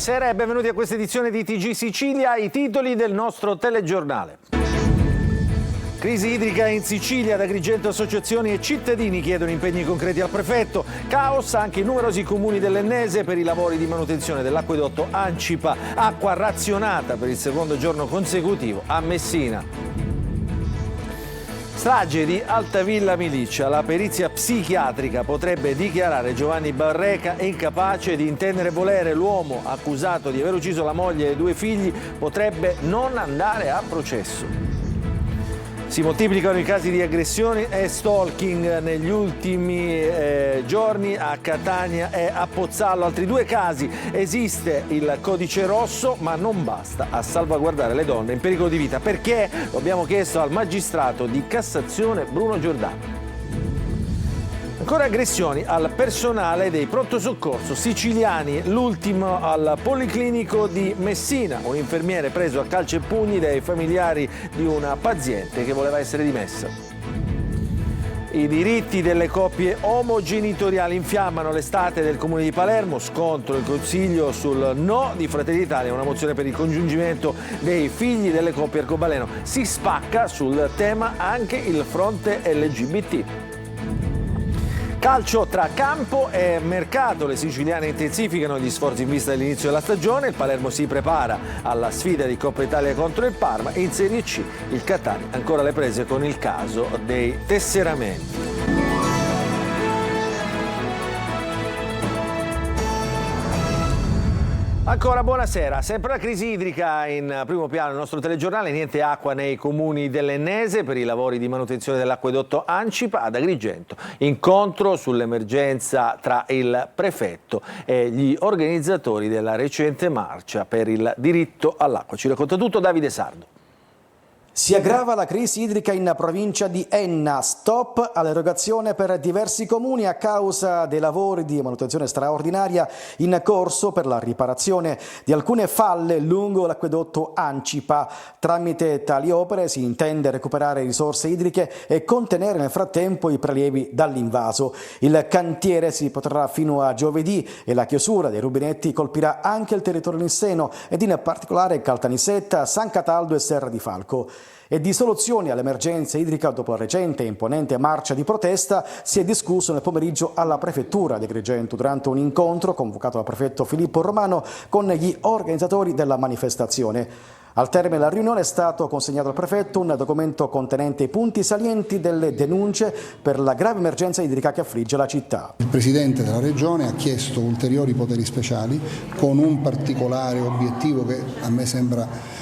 Buonasera e benvenuti a questa edizione di TG Sicilia, i titoli del nostro telegiornale. Crisi idrica in Sicilia, da Agrigento associazioni e cittadini chiedono impegni concreti al prefetto. Caos anche in numerosi comuni dell'Ennese per i lavori di manutenzione dell'acquedotto Ancipa. Acqua razionata per il secondo giorno consecutivo a Messina. Strage di Altavilla Milicia. La perizia psichiatrica potrebbe dichiarare Giovanni Barreca incapace di intendere e volere. L'uomo accusato di aver ucciso la moglie e 2 figli potrebbe non andare a processo. Si moltiplicano i casi di aggressioni e stalking negli ultimi giorni a Catania e a Pozzallo. Altri 2 casi. Esiste il codice rosso, ma non basta a salvaguardare le donne in pericolo di vita. Perché? Lo abbiamo chiesto al magistrato di Cassazione Bruno Giordano. Ancora aggressioni al personale dei pronto soccorso siciliani, l'ultimo al Policlinico di Messina, un infermiere preso a calci e pugni dai familiari di una paziente che voleva essere dimessa. I diritti delle coppie omogenitoriali infiammano l'estate del Comune di Palermo, scontro il Consiglio sul no di Fratelli d'Italia, una mozione per il congiungimento dei figli delle coppie arcobaleno. Si spacca sul tema anche il fronte LGBT. Calcio tra campo e mercato, le siciliane intensificano gli sforzi in vista dell'inizio della stagione, il Palermo si prepara alla sfida di Coppa Italia contro il Parma e in Serie C il Catania ancora le prese con il caso dei tesseramenti. Ancora buonasera, sempre la crisi idrica in primo piano del nostro telegiornale, niente acqua nei comuni dell'Ennese per i lavori di manutenzione dell'acquedotto Ancipa. Ad Agrigento, incontro sull'emergenza tra il prefetto e gli organizzatori della recente marcia per il diritto all'acqua. Ci racconta tutto Davide Sardo. Si aggrava la crisi idrica in provincia di Enna, stop all'erogazione per diversi comuni a causa dei lavori di manutenzione straordinaria in corso per la riparazione di alcune falle lungo l'acquedotto Ancipa. Tramite tali opere si intende recuperare risorse idriche e contenere nel frattempo i prelievi dall'invaso. Il cantiere si protrarrà fino a giovedì e la chiusura dei rubinetti colpirà anche il territorio nisseno ed in particolare Caltanissetta, San Cataldo e Serra di Falco. E di soluzioni all'emergenza idrica dopo la recente e imponente marcia di protesta si è discusso nel pomeriggio alla prefettura di Agrigento durante un incontro convocato dal prefetto Filippo Romano con gli organizzatori della manifestazione. Al termine della riunione è stato consegnato al prefetto un documento contenente i punti salienti delle denunce per la grave emergenza idrica che affligge la città. Il Presidente della Regione ha chiesto ulteriori poteri speciali con un particolare obiettivo che a me sembra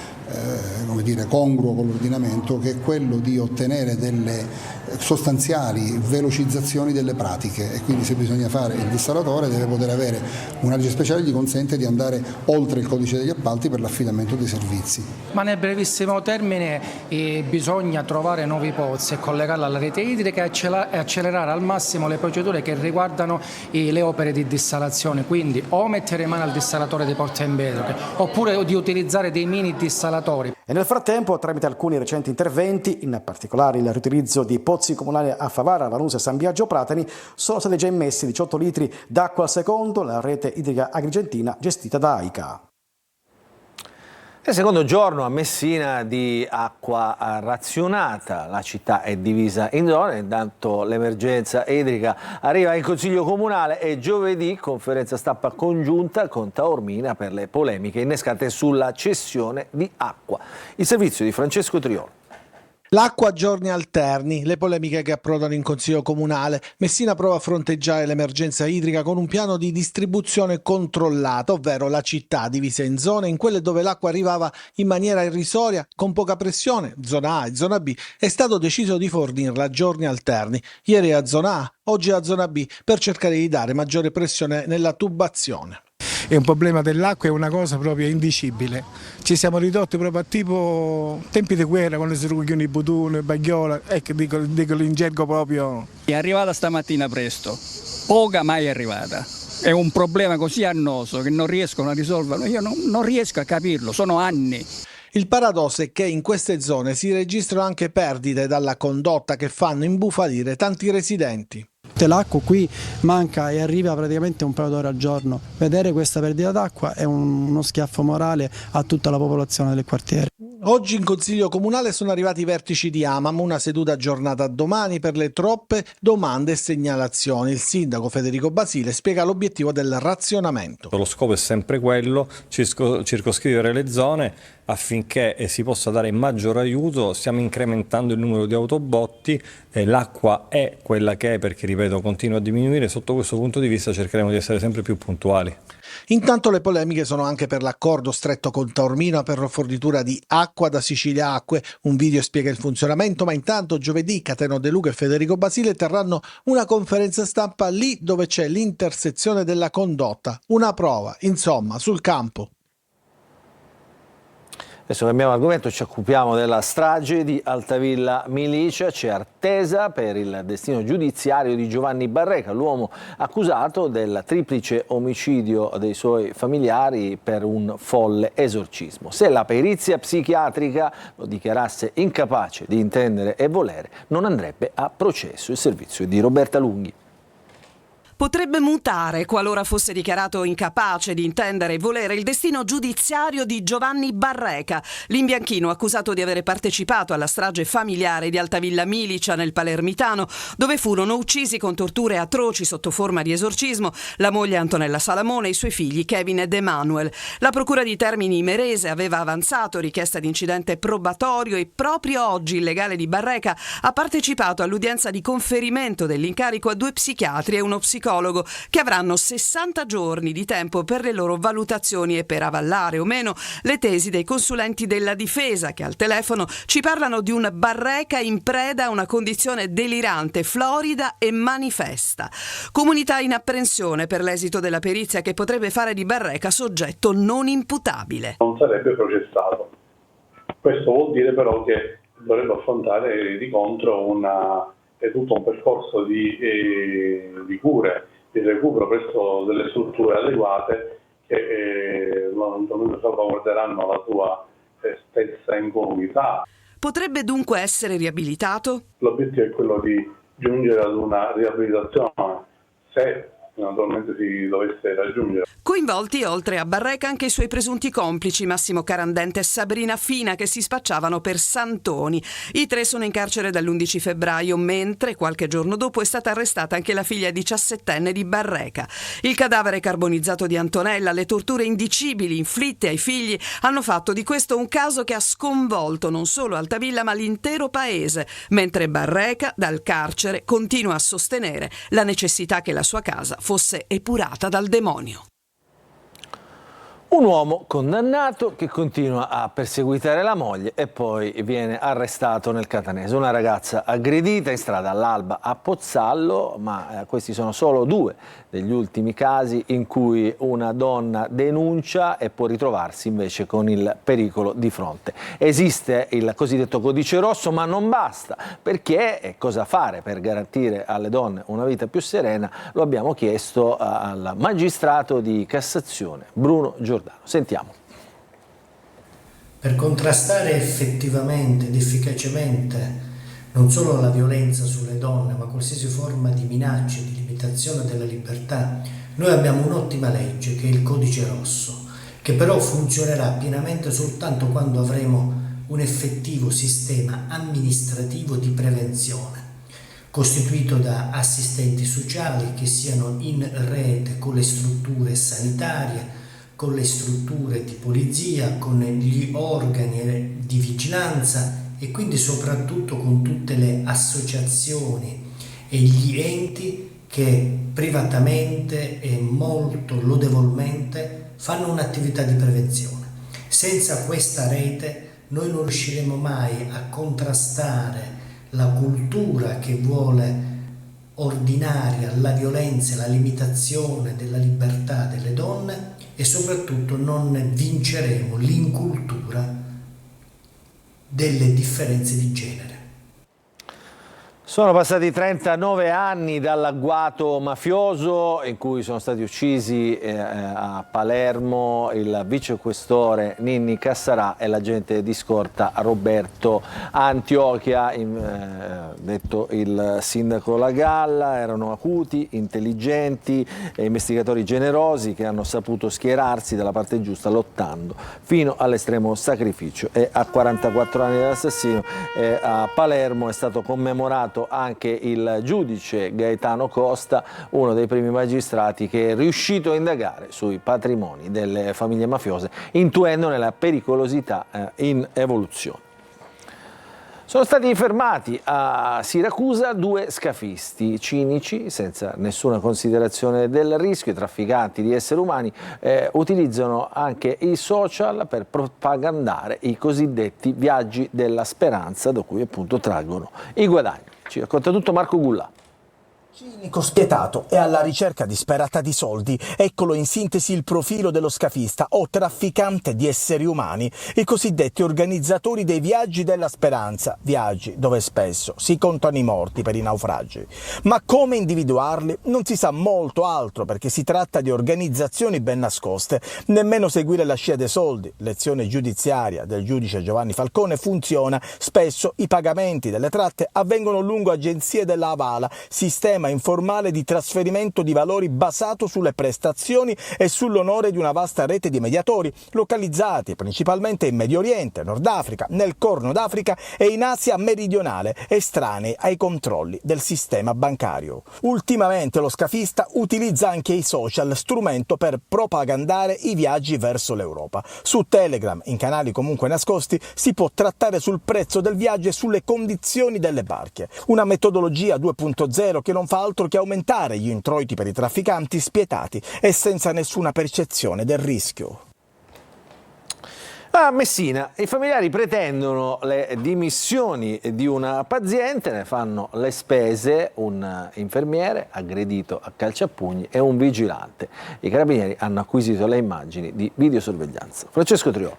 congruo con l'ordinamento, che è quello di ottenere delle sostanziali velocizzazioni delle pratiche, e quindi se bisogna fare il dissalatore deve poter avere una legge speciale che gli consente di andare oltre il codice degli appalti per l'affidamento dei servizi. Ma nel brevissimo termine bisogna trovare nuovi pozzi e collegarla alla rete idrica e accelerare al massimo le procedure che riguardano le opere di dissalazione, quindi o mettere mano al dissalatore di Porta Empedocle oppure di utilizzare dei mini dissalatori. E nel frattempo, tramite alcuni recenti interventi, in particolare il riutilizzo di pozzi comunali a Favara, Vanusa e San Biagio Pratani, sono stati già immessi 18 litri d'acqua al secondo nella rete idrica agrigentina gestita da AICA. È il secondo giorno a Messina di acqua razionata, la città è divisa in zone, intanto l'emergenza idrica arriva in Consiglio Comunale e giovedì conferenza stampa congiunta con Taormina per le polemiche innescate sulla cessione di acqua. Il servizio di Francesco Triolo. L'acqua a giorni alterni, le polemiche che approdano in Consiglio Comunale. Messina prova a fronteggiare l'emergenza idrica con un piano di distribuzione controllata, ovvero la città divisa in zone, in quelle dove l'acqua arrivava in maniera irrisoria, con poca pressione, zona A e zona B, è stato deciso di fornirla a giorni alterni. Ieri a zona A, oggi a zona B, per cercare di dare maggiore pressione nella tubazione. È un problema dell'acqua, è una cosa proprio indicibile. Ci siamo ridotti proprio a tipo tempi di guerra, quando si rugliano i butuni, baghiola, ecco, dico in gergo proprio. È arrivata stamattina presto, poca mai è arrivata. È un problema così annoso che non riescono a risolverlo, io non riesco a capirlo, sono anni. Il paradosso è che in queste zone si registrano anche perdite dalla condotta che fanno imbufalire tanti residenti. tutte l'acqua qui manca e arriva praticamente 1 paio d'ore al giorno. Vedere questa perdita d'acqua è uno schiaffo morale a tutta la popolazione del quartiere. Oggi in Consiglio Comunale sono arrivati i vertici di Amam, una seduta aggiornata domani per le troppe domande e segnalazioni. Il sindaco Federico Basile spiega l'obiettivo del razionamento. Lo scopo è sempre quello, circoscrivere le zone affinché si possa dare maggior aiuto. Stiamo incrementando il numero di autobotti, l'acqua è quella che è perché, ripeto, continua a diminuire. Sotto questo punto di vista cercheremo di essere sempre più puntuali. Intanto le polemiche sono anche per l'accordo stretto con Taormina per la fornitura di acqua da Sicilia Acque. Un video spiega il funzionamento, ma intanto giovedì Cateno De Luca e Federico Basile terranno una conferenza stampa lì dove c'è l'intersezione della condotta. Una prova, insomma, sul campo. Adesso cambiamo argomento, ci occupiamo della strage di Altavilla Milicia. C'è attesa per il destino giudiziario di Giovanni Barreca, l'uomo accusato del triplice omicidio dei suoi familiari per un folle esorcismo. Se la perizia psichiatrica lo dichiarasse incapace di intendere e volere, non andrebbe a processo. Il servizio è di Roberta Lunghi. Potrebbe mutare qualora fosse dichiarato incapace di intendere e volere il destino giudiziario di Giovanni Barreca, l'imbianchino accusato di avere partecipato alla strage familiare di Altavilla Milicia nel Palermitano, dove furono uccisi con torture atroci sotto forma di esorcismo la moglie Antonella Salamone e i suoi figli Kevin ed Emanuel. La procura di Termini Imerese aveva avanzato richiesta di incidente probatorio e proprio oggi il legale di Barreca ha partecipato all'udienza di conferimento dell'incarico a 2 psichiatri e uno psicologo che avranno 60 giorni di tempo per le loro valutazioni e per avallare o meno le tesi dei consulenti della difesa che al telefono ci parlano di un Barreca in preda a una condizione delirante, florida e manifesta. Comunità in apprensione per l'esito della perizia che potrebbe fare di Barreca soggetto non imputabile. Non sarebbe processato. Questo vuol dire però che dovrebbe affrontare di contro è tutto un percorso di cure, di recupero presso delle strutture adeguate che salvaguarderanno la sua stessa incolumità. Potrebbe dunque essere riabilitato? L'obiettivo è quello di giungere ad una riabilitazione, se naturalmente si dovesse raggiungere. Coinvolti oltre a Barreca anche i suoi presunti complici Massimo Carandente e Sabrina Fina che si spacciavano per santoni. I 3 sono in carcere dall'11 febbraio, mentre qualche giorno dopo è stata arrestata anche la figlia 17enne di Barreca. Il cadavere carbonizzato di Antonella, le torture indicibili inflitte ai figli hanno fatto di questo un caso che ha sconvolto non solo Altavilla ma l'intero paese, mentre Barreca dal carcere continua a sostenere la necessità che la sua casa fosse epurata dal demonio. Un uomo condannato che continua a perseguitare la moglie e poi viene arrestato nel Catanese. Una ragazza aggredita in strada all'alba a Pozzallo, ma questi sono solo 2 degli ultimi casi in cui una donna denuncia e può ritrovarsi invece con il pericolo di fronte. Esiste il cosiddetto codice rosso, ma non basta, perché cosa fare per garantire alle donne una vita più serena? Lo abbiamo chiesto al magistrato di Cassazione Bruno Giordano. Sentiamo. Per contrastare effettivamente ed efficacemente non solo la violenza sulle donne, ma qualsiasi forma di minaccia, di limitazione della libertà, noi abbiamo un'ottima legge che è il Codice Rosso, che però funzionerà pienamente soltanto quando avremo un effettivo sistema amministrativo di prevenzione, costituito da assistenti sociali che siano in rete con le strutture sanitarie, con le strutture di polizia, con gli organi di vigilanza e quindi soprattutto con tutte le associazioni e gli enti che privatamente e molto lodevolmente fanno un'attività di prevenzione. Senza questa rete noi non riusciremo mai a contrastare la cultura che vuole ordinaria la violenza e la limitazione della libertà delle donne e soprattutto non vinceremo l'incultura delle differenze di genere. Sono passati 39 anni dall'agguato mafioso in cui sono stati uccisi a Palermo il vicequestore Ninni Cassarà e l'agente di scorta Roberto Antiochia, detto il sindaco La Galla. Erano acuti, intelligenti e investigatori generosi che hanno saputo schierarsi dalla parte giusta lottando fino all'estremo sacrificio. E a 44 anni dall'assassino a Palermo è stato commemorato anche il giudice Gaetano Costa, uno dei primi magistrati che è riuscito a indagare sui patrimoni delle famiglie mafiose, intuendone la pericolosità in evoluzione. Sono stati fermati a Siracusa 2 scafisti cinici, senza nessuna considerazione del rischio. I trafficanti di esseri umani utilizzano anche i social per propagandare i cosiddetti viaggi della speranza, da cui appunto traggono i guadagni. Ci racconta tutto Marco Gullà. Cinico, spietato e alla ricerca disperata di soldi. Eccolo in sintesi il profilo dello scafista o trafficante di esseri umani, i cosiddetti organizzatori dei viaggi della speranza, viaggi dove spesso si contano i morti per i naufragi. Ma come individuarli? Non si sa molto altro, perché si tratta di organizzazioni ben nascoste. Nemmeno seguire la scia dei soldi, lezione giudiziaria del giudice Giovanni Falcone, funziona. Spesso i pagamenti delle tratte avvengono lungo agenzie della Avala, sistema informale di trasferimento di valori basato sulle prestazioni e sull'onore di una vasta rete di mediatori localizzati principalmente in Medio Oriente, Nord Africa, nel Corno d'Africa e in Asia meridionale, estranei ai controlli del sistema bancario. Ultimamente lo scafista utilizza anche i social, strumento per propagandare i viaggi verso l'Europa. Su Telegram, in canali comunque nascosti, si può trattare sul prezzo del viaggio e sulle condizioni delle barche. Una metodologia 2.0 che non fa altro che aumentare gli introiti per i trafficanti spietati e senza nessuna percezione del rischio. A Messina i familiari pretendono le dimissioni di una paziente, ne fanno le spese un infermiere aggredito a calci a pugni e un vigilante. I carabinieri hanno acquisito le immagini di videosorveglianza. Francesco Triò.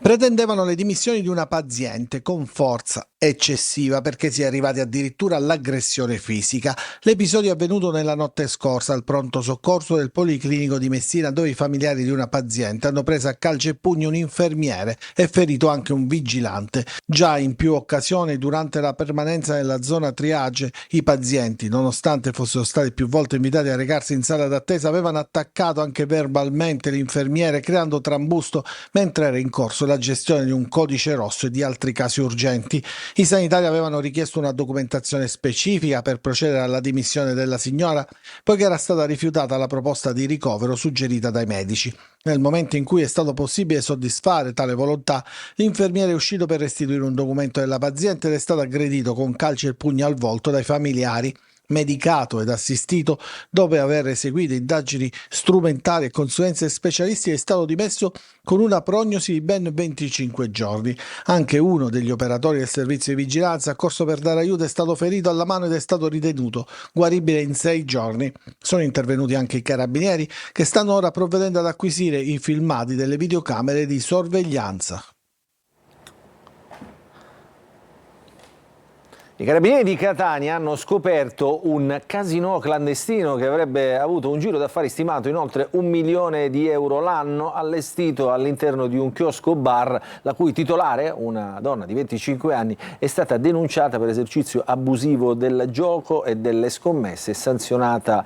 Pretendevano le dimissioni di una paziente con forza eccessiva, perché si è arrivati addirittura all'aggressione fisica. L'episodio è avvenuto nella notte scorsa al pronto soccorso del Policlinico di Messina, dove i familiari di una paziente hanno preso a calci e pugni un infermiere e ferito anche un vigilante. Già in più occasioni durante la permanenza nella zona triage, i pazienti, nonostante fossero stati più volte invitati a recarsi in sala d'attesa, avevano attaccato anche verbalmente l'infermiere, creando trambusto mentre era in corso la gestione di un codice rosso e di altri casi urgenti. I sanitari avevano richiesto una documentazione specifica per procedere alla dimissione della signora, poiché era stata rifiutata la proposta di ricovero suggerita dai medici. Nel momento in cui è stato possibile soddisfare tale volontà, l'infermiere è uscito per restituire un documento della paziente ed è stato aggredito con calci e pugni al volto dai familiari. Medicato ed assistito, dopo aver eseguito indagini strumentali e consulenze specialistiche, è stato dimesso con una prognosi di ben 25 giorni. Anche uno degli operatori del servizio di vigilanza accorso per dare aiuto è stato ferito alla mano ed è stato ritenuto guaribile in 6 giorni. Sono intervenuti anche i carabinieri, che stanno ora provvedendo ad acquisire i filmati delle videocamere di sorveglianza. I carabinieri di Catania hanno scoperto un casinò clandestino che avrebbe avuto un giro d'affari stimato in oltre 1 milione di euro l'anno, allestito all'interno di un chiosco bar, la cui titolare, una donna di 25 anni, è stata denunciata per esercizio abusivo del gioco e delle scommesse, sanzionata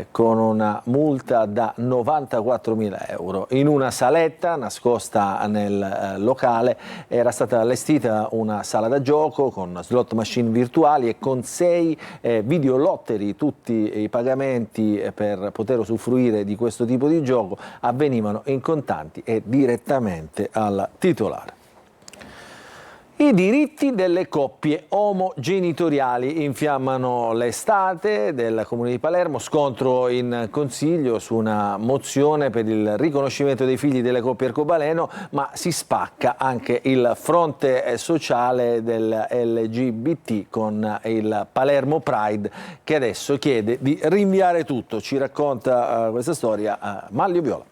con una multa da 94.000 euro. In una saletta nascosta nel locale era stata allestita una sala da gioco con slot machine virtuali e con 6 videolottery. Tutti i pagamenti per poter usufruire di questo tipo di gioco avvenivano in contanti e direttamente al titolare. I diritti delle coppie omogenitoriali infiammano l'estate del Comune di Palermo, scontro in Consiglio su una mozione per il riconoscimento dei figli delle coppie arcobaleno, ma si spacca anche il fronte sociale del LGBT con il Palermo Pride, che adesso chiede di rinviare tutto. Ci racconta questa storia Manlio Viola.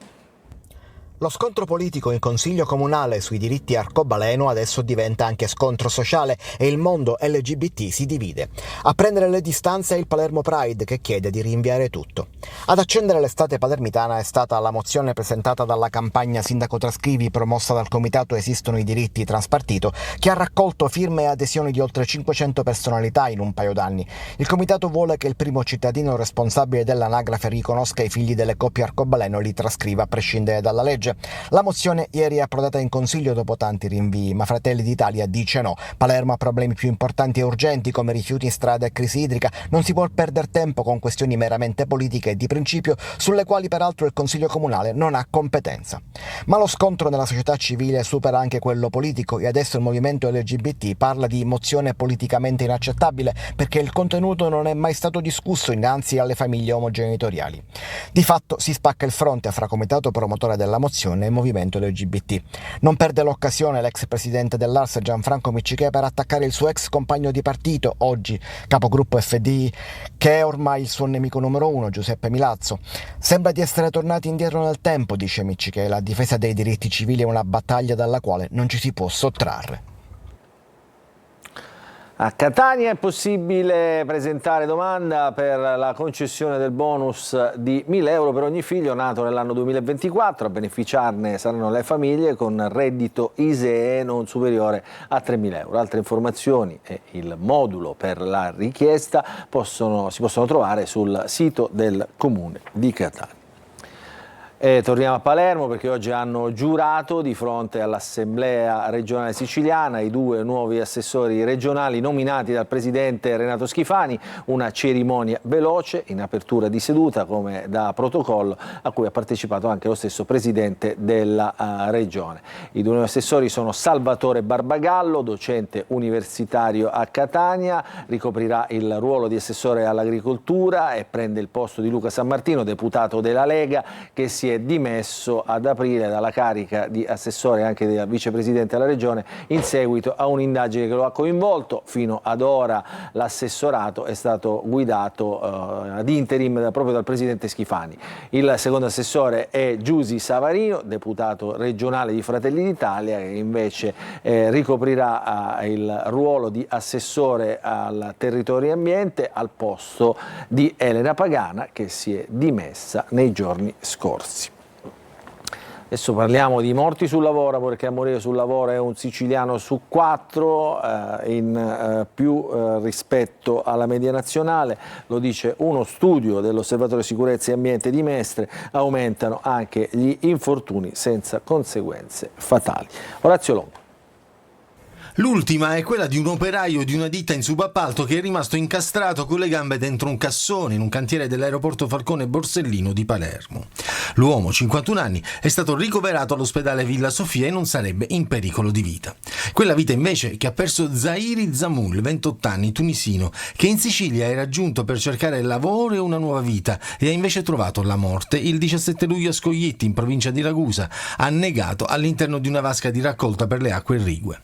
Lo scontro politico in Consiglio Comunale sui diritti arcobaleno adesso diventa anche scontro sociale e il mondo LGBT si divide. A prendere le distanze è il Palermo Pride che chiede di rinviare tutto. Ad accendere l'estate palermitana è stata la mozione presentata dalla campagna Sindaco Trascrivi promossa dal Comitato Esistono i diritti transpartito che ha raccolto firme e adesioni di oltre 500 personalità in un paio d'anni. Il Comitato vuole che il primo cittadino responsabile dell'anagrafe riconosca i figli delle coppie arcobaleno e li trascriva a prescindere dalla legge. La mozione ieri è approdata in Consiglio dopo tanti rinvii, ma Fratelli d'Italia dice no. Palermo ha problemi più importanti e urgenti come rifiuti in strada e crisi idrica. Non si può perdere tempo con questioni meramente politiche e di principio sulle quali peraltro il Consiglio Comunale non ha competenza. Ma lo scontro nella società civile supera anche quello politico e adesso il movimento LGBT parla di mozione politicamente inaccettabile perché il contenuto non è mai stato discusso innanzi alle famiglie omogenitoriali. Di fatto si spacca il fronte fra comitato promotore della mozione e movimento LGBT. Non perde l'occasione l'ex presidente dell'Ars Gianfranco Miccichè per attaccare il suo ex compagno di partito, oggi capogruppo FDI, che è ormai il suo nemico numero uno, Giuseppe Milazzo. Sembra di essere tornati indietro nel tempo, dice Miccichè, la difesa dei diritti civili è una battaglia dalla quale non ci si può sottrarre. A Catania è possibile presentare domanda per la concessione del bonus di 1.000 euro per ogni figlio nato nell'anno 2024. A beneficiarne saranno le famiglie con reddito ISEE non superiore a 3.000 euro. Altre informazioni e il modulo per la richiesta si possono trovare sul sito del Comune di Catania. E torniamo a Palermo perché oggi hanno giurato di fronte all'Assemblea regionale siciliana i 2 nuovi assessori regionali nominati dal presidente Renato Schifani, una cerimonia veloce in apertura di seduta come da protocollo a cui ha partecipato anche lo stesso presidente della regione. I 2 nuovi assessori sono Salvatore Barbagallo, docente universitario a Catania, ricoprirà il ruolo di assessore all'agricoltura e prende il posto di Luca Sammartino, deputato della Lega, che si è dimesso ad aprile dalla carica di assessore e anche di vicepresidente della regione in seguito a un'indagine che lo ha coinvolto. Fino ad ora l'assessorato è stato guidato ad interim proprio dal presidente Schifani. Il secondo assessore è Giusi Savarino, deputato regionale di Fratelli d'Italia, che invece ricoprirà il ruolo di assessore al territorio e ambiente al posto di Elena Pagana, che si è dimessa nei giorni scorsi. Adesso parliamo di morti sul lavoro, perché a morire sul lavoro è un siciliano su 4, in più rispetto alla media nazionale. Lo dice uno studio dell'Osservatorio Sicurezza e Ambiente di Mestre, aumentano anche gli infortuni senza conseguenze fatali. Orazio Longo. L'ultima è quella di un operaio di una ditta in subappalto che è rimasto incastrato con le gambe dentro un cassone in un cantiere dell'aeroporto Falcone Borsellino di Palermo. L'uomo, 51 anni, è stato ricoverato all'ospedale Villa Sofia e non sarebbe in pericolo di vita. Quella vita invece che ha perso Zairi Zamul, 28 anni, tunisino, che in Sicilia era giunto per cercare lavoro e una nuova vita e ha invece trovato la morte il 17 luglio a Scoglietti, in provincia di Ragusa, annegato all'interno di una vasca di raccolta per le acque irrigue.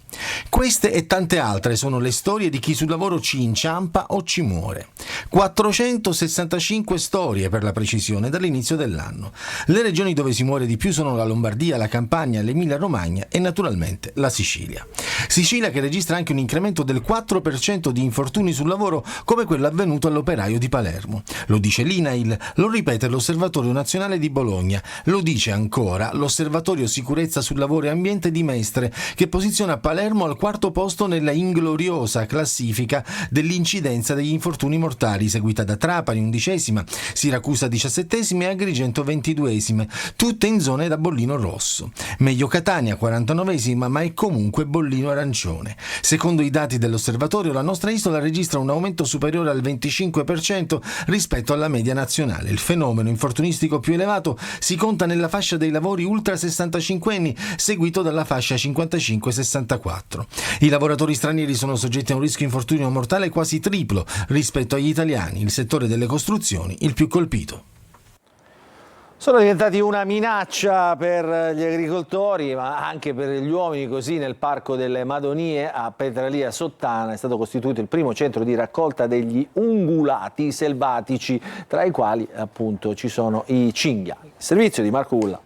Queste e tante altre sono le storie di chi sul lavoro ci inciampa o ci muore. 465 storie per la precisione dall'inizio dell'anno. Le regioni dove si muore di più sono la Lombardia, la Campania, l'Emilia Romagna e naturalmente la Sicilia. Sicilia che registra anche un incremento del 4% di infortuni sul lavoro come quello avvenuto all'operaio di Palermo. Lo dice l'INAIL, lo ripete l'Osservatorio Nazionale di Bologna, lo dice ancora l'Osservatorio Sicurezza sul Lavoro e Ambiente di Mestre, che posiziona Palermo al 4º posto nella ingloriosa classifica dell'incidenza degli infortuni mortali, seguita da Trapani 11ª, Siracusa 17ª e Agrigento 22ª, tutte in zone da bollino rosso. Meglio Catania 49ª, ma è comunque bollino arancione. Secondo i dati dell'osservatorio, la nostra isola registra un aumento superiore al 25% rispetto alla media nazionale. Il fenomeno infortunistico più elevato si conta nella fascia dei lavori ultra 65enni, seguito dalla fascia 55-64. I lavoratori stranieri sono soggetti a un rischio infortunio mortale quasi triplo rispetto agli italiani, il settore delle costruzioni il più colpito. Sono diventati una minaccia per gli agricoltori, ma anche per gli uomini. Così nel Parco delle Madonie a Petralia Sottana è stato costituito il primo centro di raccolta degli ungulati selvatici, tra i quali appunto ci sono i cinghiali. Servizio di Marco Ulla.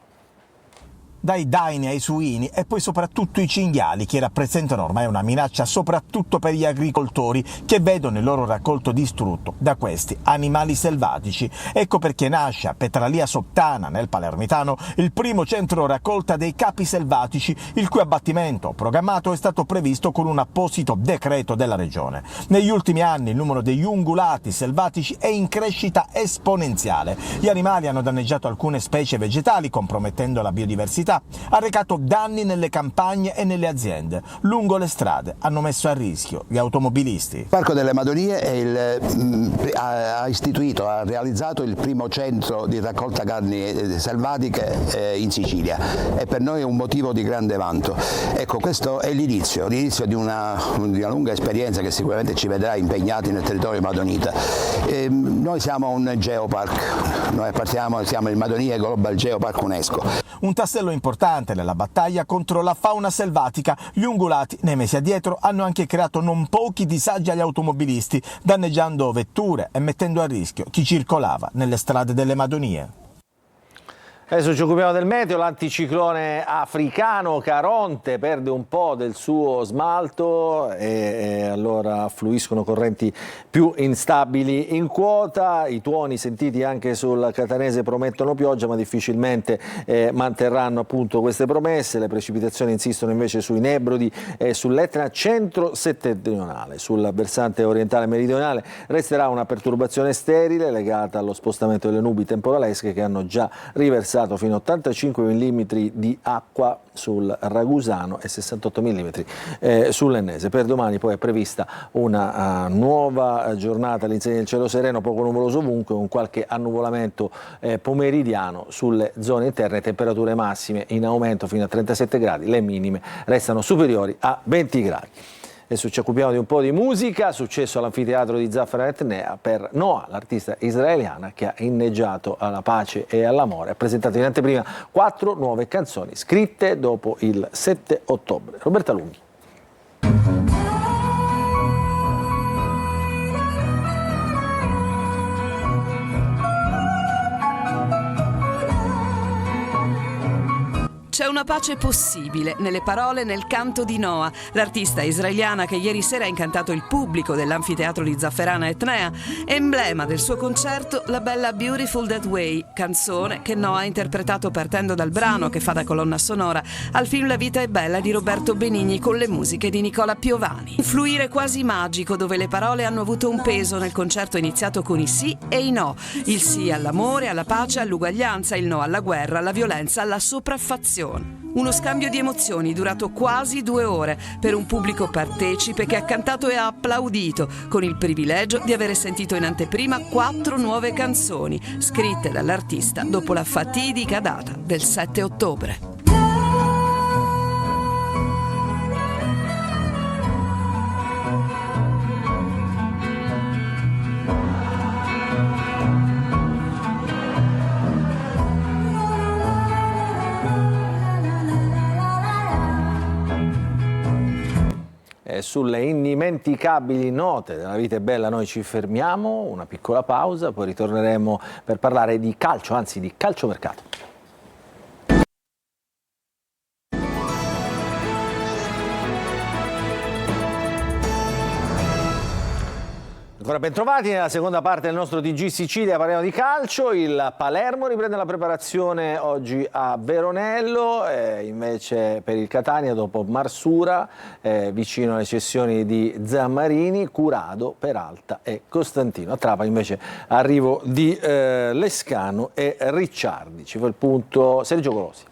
dai daini ai suini e poi soprattutto i cinghiali, che rappresentano ormai una minaccia soprattutto per gli agricoltori che vedono il loro raccolto distrutto da questi animali selvatici. Ecco perché nasce a Petralia Sottana, nel Palermitano, il primo centro raccolta dei capi selvatici, il cui abbattimento programmato è stato previsto con un apposito decreto della regione. Negli ultimi anni il numero degli ungulati selvatici è in crescita esponenziale. Gli animali hanno danneggiato alcune specie vegetali, compromettendo la biodiversità, arrecato danni nelle campagne e nelle aziende. Lungo le strade hanno messo a rischio gli automobilisti. Il Parco delle Madonie ha realizzato il primo centro di raccolta carni selvatiche in Sicilia e per noi è un motivo di grande vanto. Ecco, questo è l'inizio di una lunga esperienza che sicuramente ci vedrà impegnati nel territorio madonita. Noi siamo un geopark, siamo il Madonie Global Geopark UNESCO. Un tassello importante nella battaglia contro la fauna selvatica. Gli ungulati nei mesi addietro hanno anche creato non pochi disagi agli automobilisti, danneggiando vetture e mettendo a rischio chi circolava nelle strade delle Madonie. Adesso ci occupiamo del meteo. L'anticiclone africano Caronte perde un po' del suo smalto e allora fluiscono correnti più instabili in quota. I tuoni sentiti anche sul catanese promettono pioggia, ma difficilmente manterranno appunto queste promesse. Le precipitazioni insistono invece sui Nebrodi e sull'Etna centro-settentrionale. Sul versante orientale meridionale resterà una perturbazione sterile legata allo spostamento delle nubi temporalesche che hanno già riversato fino a 85 mm di acqua sul Ragusano e 68 mm sull'Ennese. Per domani poi è prevista una nuova giornata all'insegna del cielo sereno, poco nuvoloso ovunque, con qualche annuvolamento pomeridiano sulle zone interne, temperature massime in aumento fino a 37 gradi, le minime restano superiori a 20 gradi. Adesso ci occupiamo di un po' di musica. Successo all'anfiteatro di Zafra Etnea per Noah, l'artista israeliana che ha inneggiato alla pace e all'amore. Ha presentato in anteprima 4 nuove canzoni scritte dopo il 7 ottobre. Roberta Lunghi. C'è una pace possibile nelle parole e nel canto di Noah, l'artista israeliana che ieri sera ha incantato il pubblico dell'anfiteatro di Zafferana Etnea. Emblema del suo concerto la bella Beautiful That Way, canzone che Noah ha interpretato partendo dal brano che fa da colonna sonora al film La vita è bella di Roberto Benigni con le musiche di Nicola Piovani. Un fluire quasi magico dove le parole hanno avuto un peso nel concerto iniziato con i sì e i no. Il sì all'amore, alla pace, all'uguaglianza, il no alla guerra, alla violenza, alla sopraffazione. Uno scambio di emozioni durato quasi 2 ore per un pubblico partecipe che ha cantato e ha applaudito, con il privilegio di avere sentito in anteprima 4 nuove canzoni scritte dall'artista dopo la fatidica data del 7 ottobre. Sulle indimenticabili note della vita è bella noi ci fermiamo, una piccola pausa, poi ritorneremo per parlare di calcio, anzi di calciomercato. Ancora ben trovati nella seconda parte del nostro TG Sicilia, parliamo di calcio. Il Palermo riprende la preparazione oggi a Veronello, invece per il Catania dopo Marsura, vicino alle cessioni di Zammarini, Curado, Peralta e Costantino. A Trapani invece arrivo di Lescano e Ricciardi. Ci fa il punto Sergio Colosi.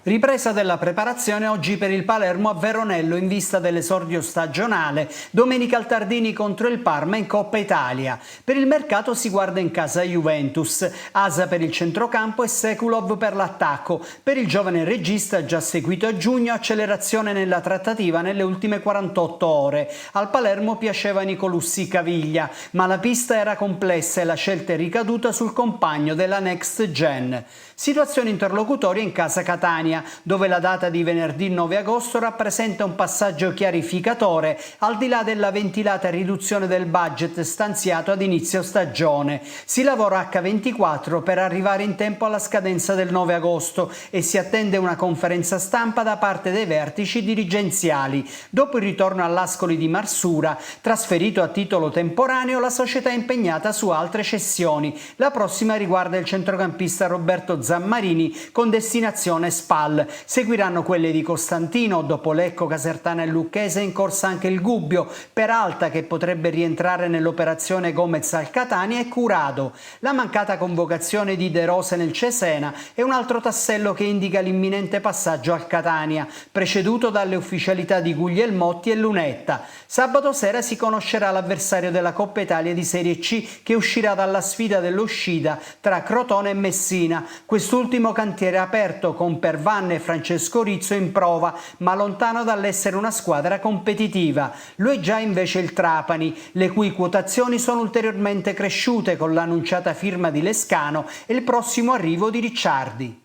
Ripresa della preparazione oggi per il Palermo a Veronello in vista dell'esordio stagionale. Domenica al Tardini contro il Parma in Coppa Italia. Per il mercato si guarda in casa Juventus. Asa per il centrocampo e Sekulov per l'attacco. Per il giovane regista già seguito a giugno, accelerazione nella trattativa nelle ultime 48 ore. Al Palermo piaceva Nicolussi Caviglia, ma la pista era complessa e la scelta è ricaduta sul compagno della Next Gen. Situazione interlocutoria in casa Catania, dove la data di venerdì 9 agosto rappresenta un passaggio chiarificatore, al di là della ventilata riduzione del budget stanziato ad inizio stagione. Si lavora H24 per arrivare in tempo alla scadenza del 9 agosto e si attende una conferenza stampa da parte dei vertici dirigenziali. Dopo il ritorno all'Ascoli di Marsura, trasferito a titolo temporaneo, la società è impegnata su altre cessioni. La prossima riguarda il centrocampista Roberto Zammarini con destinazione Spal. Seguiranno quelle di Costantino, dopo Lecco, Casertana e Lucchese è in corsa anche il Gubbio, Peralta che potrebbe rientrare nell'operazione Gomez al Catania e Curado. La mancata convocazione di De Rose nel Cesena è un altro tassello che indica l'imminente passaggio al Catania, preceduto dalle ufficialità di Guglielmotti e Lunetta. Sabato sera si conoscerà l'avversario della Coppa Italia di Serie C che uscirà dalla sfida dell'uscita tra Crotone e Messina. Quest'ultimo cantiere aperto con Pervanne e Francesco Rizzo in prova, ma lontano dall'essere una squadra competitiva. Lo è già invece il Trapani, le cui quotazioni sono ulteriormente cresciute con l'annunciata firma di Lescano e il prossimo arrivo di Ricciardi.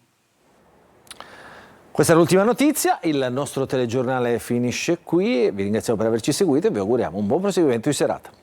Questa è l'ultima notizia, il nostro telegiornale finisce qui, vi ringraziamo per averci seguito e vi auguriamo un buon proseguimento di serata.